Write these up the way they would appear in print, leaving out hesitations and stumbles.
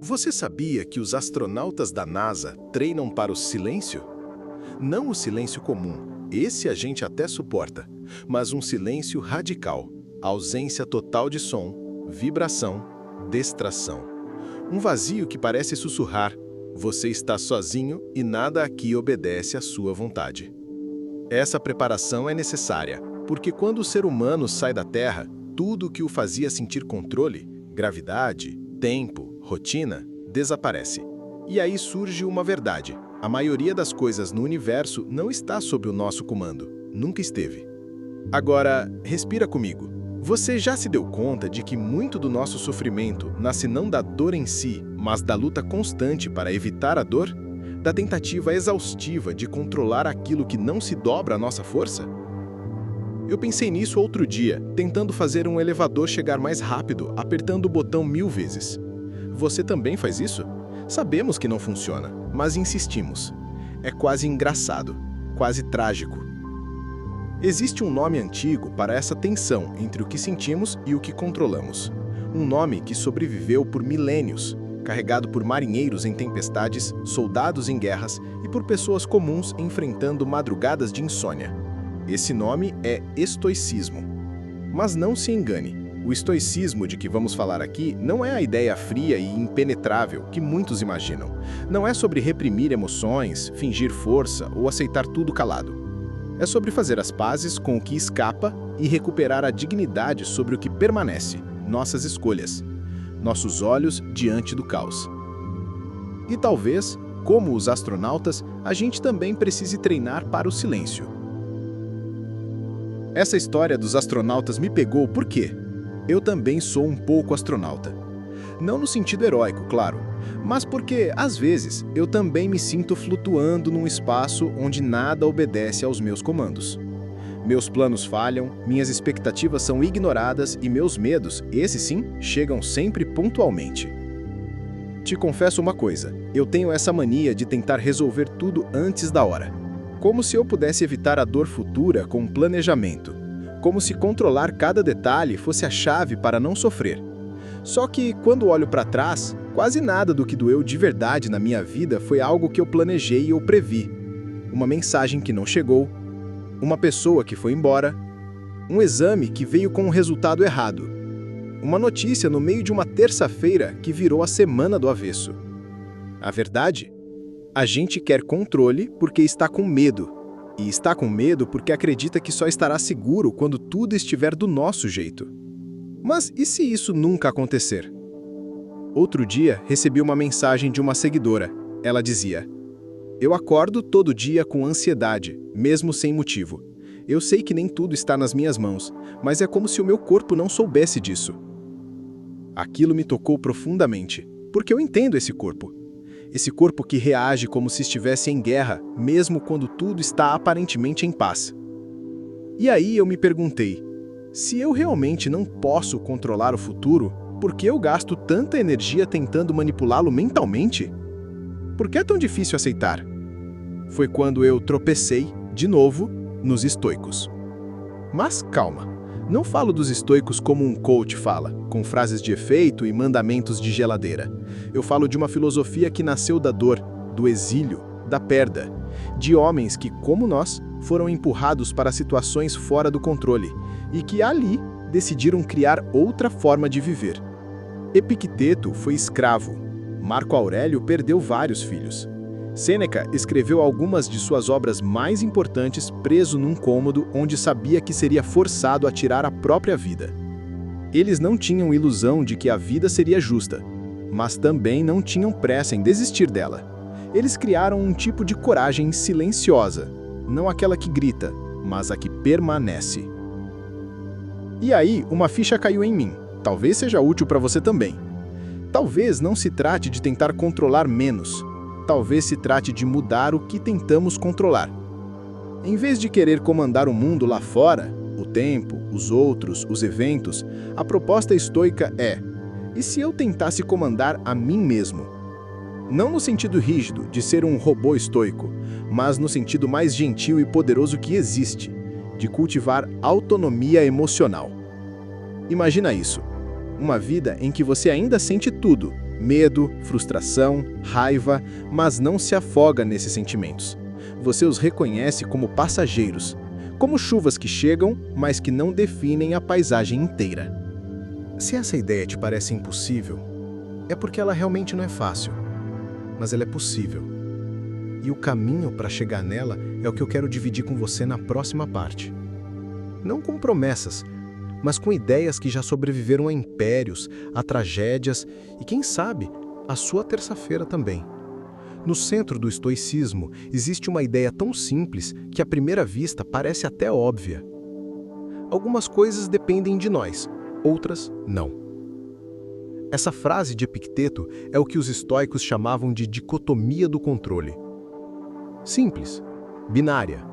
Você sabia que os astronautas da NASA treinam para o silêncio? Não o silêncio comum, esse a gente até suporta, mas um silêncio radical, ausência total de som, vibração, distração. Um vazio que parece sussurrar: você está sozinho e nada aqui obedece à sua vontade. Essa preparação é necessária, porque quando o ser humano sai da Terra, tudo o que o fazia sentir controle, gravidade, tempo, rotina, desaparece. E aí surge uma verdade: a maioria das coisas no universo não está sob o nosso comando, nunca esteve. Agora, respira comigo. Você já se deu conta de que muito do nosso sofrimento nasce não da dor em si, mas da luta constante para evitar a dor? Da tentativa exaustiva de controlar aquilo que não se dobra à nossa força? Eu pensei nisso outro dia, tentando fazer um elevador chegar mais rápido, apertando o botão 1000 vezes. Você também faz isso? Sabemos que não funciona, mas insistimos. É quase engraçado, quase trágico. Existe um nome antigo para essa tensão entre o que sentimos e o que controlamos. Um nome que sobreviveu por milênios, carregado por marinheiros em tempestades, soldados em guerras e por pessoas comuns enfrentando madrugadas de insônia. Esse nome é estoicismo. Mas não se engane, o estoicismo de que vamos falar aqui não é a ideia fria e impenetrável que muitos imaginam. Não é sobre reprimir emoções, fingir força ou aceitar tudo calado. É sobre fazer as pazes com o que escapa e recuperar a dignidade sobre o que permanece, nossas escolhas, nossos olhos diante do caos. E talvez, como os astronautas, a gente também precise treinar para o silêncio. Essa história dos astronautas me pegou porque eu também sou um pouco astronauta. Não no sentido heróico, claro, mas porque, às vezes, eu também me sinto flutuando num espaço onde nada obedece aos meus comandos. Meus planos falham, minhas expectativas são ignoradas e meus medos, esses sim, chegam sempre pontualmente. Te confesso uma coisa, eu tenho essa mania de tentar resolver tudo antes da hora. Como se eu pudesse evitar a dor futura com um planejamento. Como se controlar cada detalhe fosse a chave para não sofrer. Só que, quando olho para trás, quase nada do que doeu de verdade na minha vida foi algo que eu planejei ou previ. Uma mensagem que não chegou, uma pessoa que foi embora, um exame que veio com um resultado errado, uma notícia no meio de uma terça-feira que virou a semana do avesso. A verdade? A gente quer controle porque está com medo. E está com medo porque acredita que só estará seguro quando tudo estiver do nosso jeito. Mas e se isso nunca acontecer? Outro dia, recebi uma mensagem de uma seguidora. Ela dizia: eu acordo todo dia com ansiedade, mesmo sem motivo. Eu sei que nem tudo está nas minhas mãos, mas é como se o meu corpo não soubesse disso. Aquilo me tocou profundamente, porque eu entendo esse corpo. Esse corpo que reage como se estivesse em guerra, mesmo quando tudo está aparentemente em paz. E aí eu me perguntei, se eu realmente não posso controlar o futuro, por que eu gasto tanta energia tentando manipulá-lo mentalmente? Por que é tão difícil aceitar? Foi quando eu tropecei, de novo, nos estoicos. Mas calma, não falo dos estoicos como um coach fala, com frases de efeito e mandamentos de geladeira. Eu falo de uma filosofia que nasceu da dor, do exílio, da perda, de homens que, como nós, foram empurrados para situações fora do controle e que ali decidiram criar outra forma de viver. Epicteto foi escravo. Marco Aurélio perdeu vários filhos. Sêneca escreveu algumas de suas obras mais importantes preso num cômodo onde sabia que seria forçado a tirar a própria vida. Eles não tinham ilusão de que a vida seria justa, mas também não tinham pressa em desistir dela. Eles criaram um tipo de coragem silenciosa, não aquela que grita, mas a que permanece. E aí, uma ficha caiu em mim. Talvez seja útil para você também. Talvez não se trate de tentar controlar menos. Talvez se trate de mudar o que tentamos controlar. Em vez de querer comandar o mundo lá fora, o tempo, os outros, os eventos, a proposta estoica é: e se eu tentasse comandar a mim mesmo? Não no sentido rígido de ser um robô estoico, mas no sentido mais gentil e poderoso que existe, de cultivar autonomia emocional. Imagina isso. Uma vida em que você ainda sente tudo, Medo, frustração, raiva, mas não se afoga nesses sentimentos. Você os reconhece como passageiros, como chuvas que chegam, mas que não definem a paisagem inteira. Se essa ideia te parece impossível, é porque ela realmente não é fácil, mas ela é possível. E o caminho para chegar nela é o que eu quero dividir com você na próxima parte. Não com promessas, mas com ideias que já sobreviveram a impérios, a tragédias e, quem sabe, a sua terça-feira também. No centro do estoicismo existe uma ideia tão simples que à primeira vista parece até óbvia. Algumas coisas dependem de nós, outras não. Essa frase de Epicteto é o que os estoicos chamavam de dicotomia do controle. Simples, binária,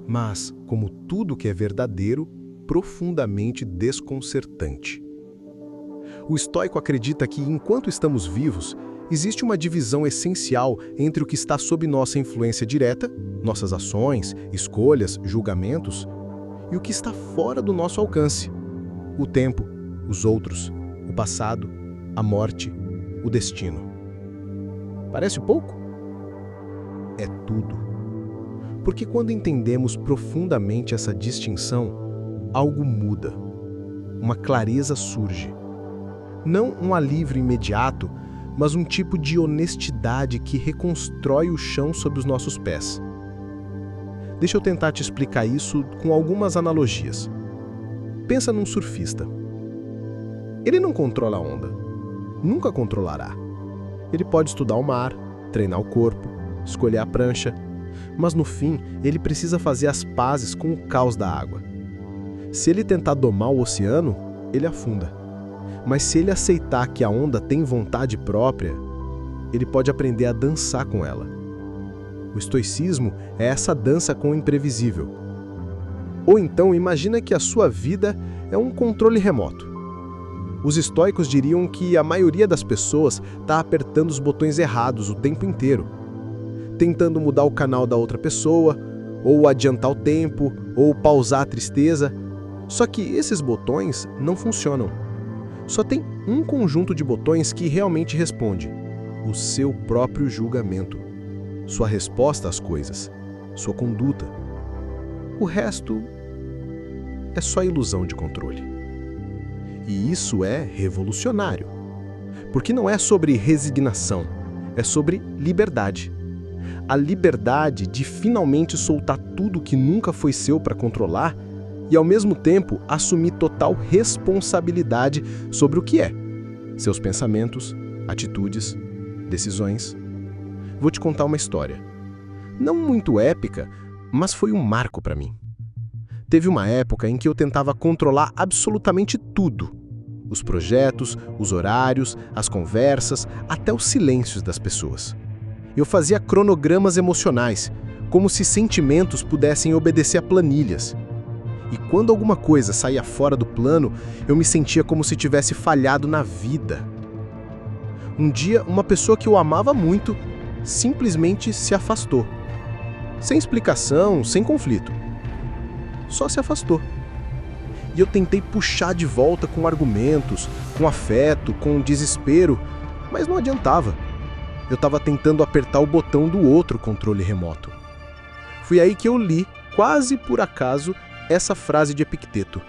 mas, como tudo que é verdadeiro, profundamente desconcertante. O estoico acredita que, enquanto estamos vivos, existe uma divisão essencial entre o que está sob nossa influência direta, nossas ações, escolhas, julgamentos, e o que está fora do nosso alcance. O tempo, os outros, o passado, a morte, o destino. Parece pouco? É tudo. Porque quando entendemos profundamente essa distinção, algo muda. Uma clareza surge. Não um alívio imediato, mas um tipo de honestidade que reconstrói o chão sob os nossos pés. Deixa eu tentar te explicar isso com algumas analogias. Pensa num surfista. Ele não controla a onda. Nunca controlará. Ele pode estudar o mar, treinar o corpo, escolher a prancha, mas no fim ele precisa fazer as pazes com o caos da água. Se ele tentar domar o oceano, ele afunda. Mas se ele aceitar que a onda tem vontade própria, ele pode aprender a dançar com ela. O estoicismo é essa dança com o imprevisível. Ou então imagina que a sua vida é um controle remoto. Os estoicos diriam que a maioria das pessoas está apertando os botões errados o tempo inteiro, tentando mudar o canal da outra pessoa, ou adiantar o tempo, ou pausar a tristeza. Só que esses botões não funcionam. Só tem um conjunto de botões que realmente responde: o seu próprio julgamento, sua resposta às coisas, sua conduta. O resto é só ilusão de controle. E isso é revolucionário, porque não é sobre resignação, é sobre liberdade. A liberdade de finalmente soltar tudo que nunca foi seu para controlar e, ao mesmo tempo, assumir total responsabilidade sobre o que é, seus pensamentos, atitudes, decisões. Vou te contar uma história. Não muito épica, mas foi um marco para mim. Teve uma época em que eu tentava controlar absolutamente tudo. Os projetos, os horários, as conversas, até os silêncios das pessoas. Eu fazia cronogramas emocionais, como se sentimentos pudessem obedecer a planilhas. E quando alguma coisa saía fora do plano, eu me sentia como se tivesse falhado na vida. Um dia, uma pessoa que eu amava muito simplesmente se afastou. Sem explicação, sem conflito. Só se afastou. E eu tentei puxar de volta com argumentos, com afeto, com desespero, mas não adiantava. Eu estava tentando apertar o botão do outro controle remoto. Foi aí que eu li, quase por acaso, essa frase de Epicteto.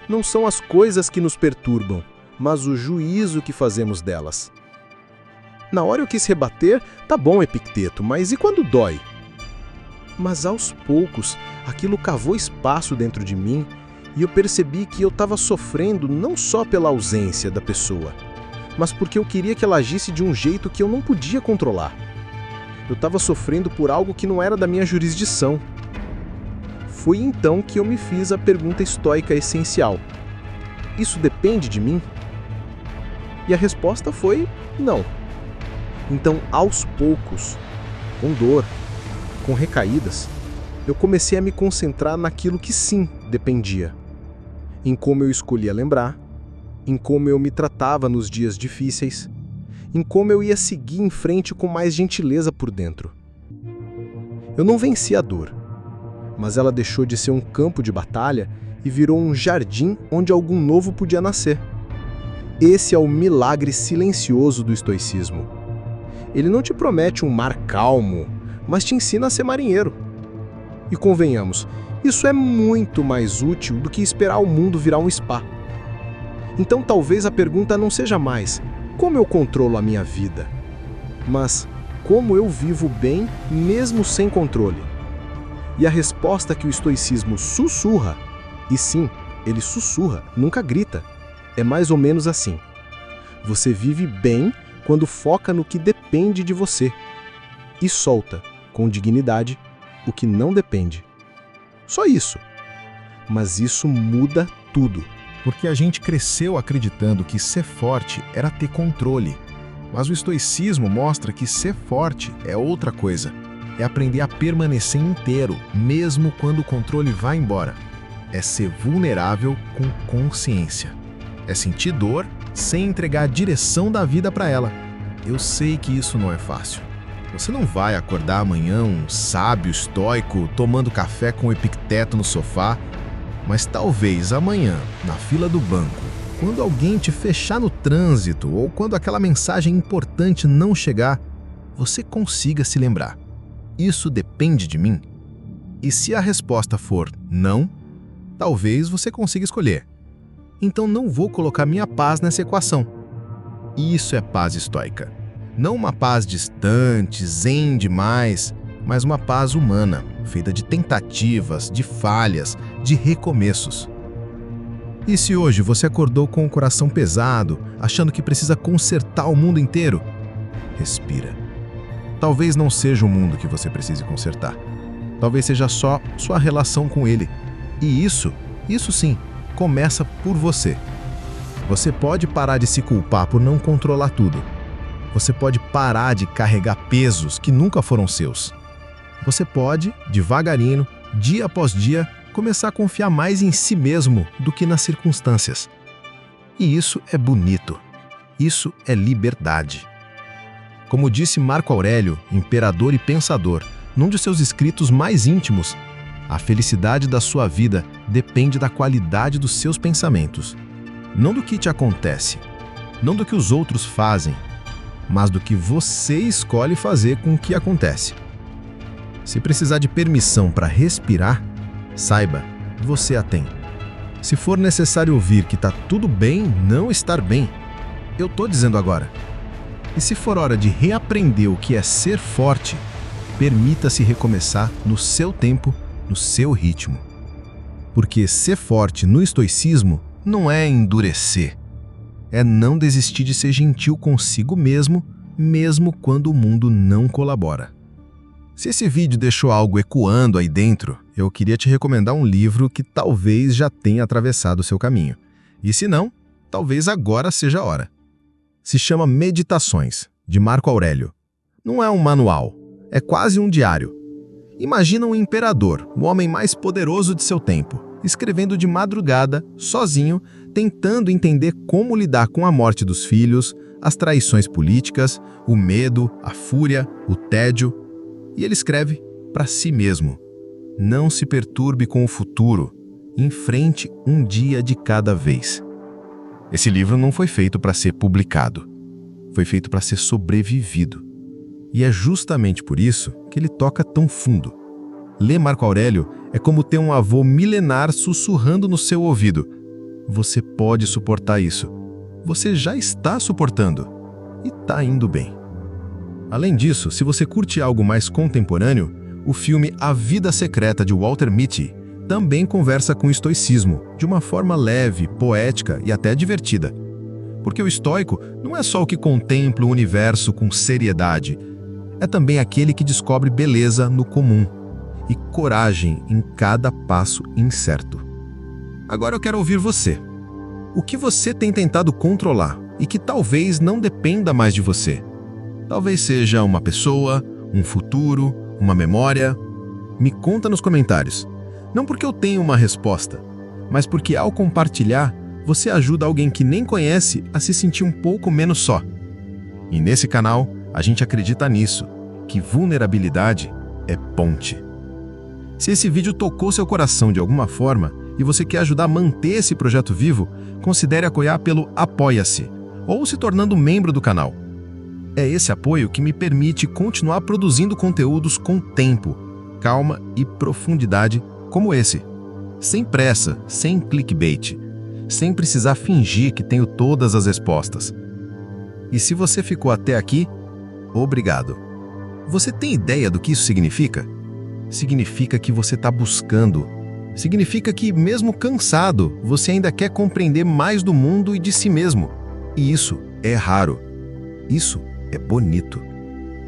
Não são as coisas que nos perturbam, mas o juízo que fazemos delas. Na hora eu quis rebater: tá bom, Epicteto, mas e quando dói? Mas aos poucos, aquilo cavou espaço dentro de mim e eu percebi que eu estava sofrendo não só pela ausência da pessoa, mas porque eu queria que ela agisse de um jeito que eu não podia controlar. Eu estava sofrendo por algo que não era da minha jurisdição. Foi então que eu me fiz a pergunta estoica essencial: isso depende de mim? E a resposta foi não. Então, aos poucos, com dor, com recaídas, eu comecei a me concentrar naquilo que sim dependia. Em como eu escolhia lembrar, em como eu me tratava nos dias difíceis, em como eu ia seguir em frente com mais gentileza por dentro. Eu não venci a dor, mas ela deixou de ser um campo de batalha e virou um jardim onde algo novo podia nascer. Esse é o milagre silencioso do estoicismo. Ele não te promete um mar calmo, mas te ensina a ser marinheiro. E convenhamos, isso é muito mais útil do que esperar o mundo virar um spa. Então talvez a pergunta não seja mais como eu controlo a minha vida, mas como eu vivo bem mesmo sem controle. E a resposta que o estoicismo sussurra, e sim, ele sussurra, nunca grita, é mais ou menos assim. Você vive bem quando foca no que depende de você e solta, com dignidade, o que não depende. Só isso. Mas isso muda tudo. Porque a gente cresceu acreditando que ser forte era ter controle. Mas o estoicismo mostra que ser forte é outra coisa. É aprender a permanecer inteiro, mesmo quando o controle vai embora. É ser vulnerável com consciência. É sentir dor sem entregar a direção da vida para ela. Eu sei que isso não é fácil. Você não vai acordar amanhã um sábio estoico tomando café com o Epicteto no sofá, mas talvez amanhã, na fila do banco, quando alguém te fechar no trânsito ou quando aquela mensagem importante não chegar, você consiga se lembrar. Isso depende de mim? E se a resposta for não, talvez você consiga escolher. Então não vou colocar minha paz nessa equação. Isso é paz estoica. Não uma paz distante, zen demais, mas uma paz humana, feita de tentativas, de falhas, de recomeços. E se hoje você acordou com o coração pesado, achando que precisa consertar o mundo inteiro? Respira. Talvez não seja o mundo que você precise consertar. Talvez seja só sua relação com ele. E isso sim, começa por você. Você pode parar de se culpar por não controlar tudo. Você pode parar de carregar pesos que nunca foram seus. Você pode, devagarinho, dia após dia, começar a confiar mais em si mesmo do que nas circunstâncias. E isso é bonito. Isso é liberdade. Como disse Marco Aurélio, imperador e pensador, num de seus escritos mais íntimos, a felicidade da sua vida depende da qualidade dos seus pensamentos. Não do que te acontece, não do que os outros fazem, mas do que você escolhe fazer com o que acontece. Se precisar de permissão para respirar, saiba, você a tem. Se for necessário ouvir que está tudo bem não estar bem, eu estou dizendo agora. E se for hora de reaprender o que é ser forte, permita-se recomeçar no seu tempo, no seu ritmo. Porque ser forte no estoicismo não é endurecer. É não desistir de ser gentil consigo mesmo, mesmo quando o mundo não colabora. Se esse vídeo deixou algo ecoando aí dentro, eu queria te recomendar um livro que talvez já tenha atravessado o seu caminho. E se não, talvez agora seja a hora. Se chama Meditações, de Marco Aurélio. Não é um manual, é quase um diário. Imagina um imperador, o homem mais poderoso de seu tempo, escrevendo de madrugada, sozinho, tentando entender como lidar com a morte dos filhos, as traições políticas, o medo, a fúria, o tédio. E ele escreve para si mesmo: não se perturbe com o futuro, enfrente um dia de cada vez. Esse livro não foi feito para ser publicado, foi feito para ser sobrevivido. E é justamente por isso que ele toca tão fundo. Ler Marco Aurélio é como ter um avô milenar sussurrando no seu ouvido: você pode suportar isso. Você já está suportando. E está indo bem. Além disso, se você curte algo mais contemporâneo, o filme A Vida Secreta de Walter Mitty também conversa com o estoicismo, de uma forma leve, poética e até divertida. Porque o estoico não é só o que contempla o universo com seriedade, é também aquele que descobre beleza no comum e coragem em cada passo incerto. Agora eu quero ouvir você. O que você tem tentado controlar e que talvez não dependa mais de você? Talvez seja uma pessoa, um futuro, uma memória. Me conta nos comentários. Não porque eu tenho uma resposta, mas porque ao compartilhar, você ajuda alguém que nem conhece a se sentir um pouco menos só. E nesse canal, a gente acredita nisso, que vulnerabilidade é ponte. Se esse vídeo tocou seu coração de alguma forma, e você quer ajudar a manter esse projeto vivo, considere apoiar pelo Apoia-se ou se tornando membro do canal. É esse apoio que me permite continuar produzindo conteúdos com tempo, calma e profundidade como esse. Sem pressa, sem clickbait, sem precisar fingir que tenho todas as respostas. E se você ficou até aqui, obrigado. Você tem ideia do que isso significa? Significa que você está buscando. Significa que, mesmo cansado, você ainda quer compreender mais do mundo e de si mesmo. E isso é raro. Isso é bonito.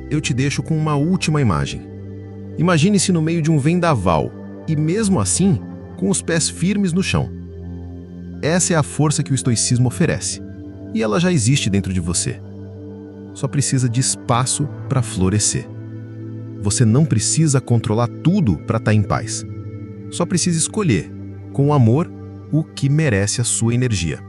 Eu te deixo com uma última imagem. Imagine-se no meio de um vendaval e, mesmo assim, com os pés firmes no chão. Essa é a força que o estoicismo oferece. E ela já existe dentro de você. Só precisa de espaço para florescer. Você não precisa controlar tudo para estar em paz. Só precisa escolher, com amor, o que merece a sua energia.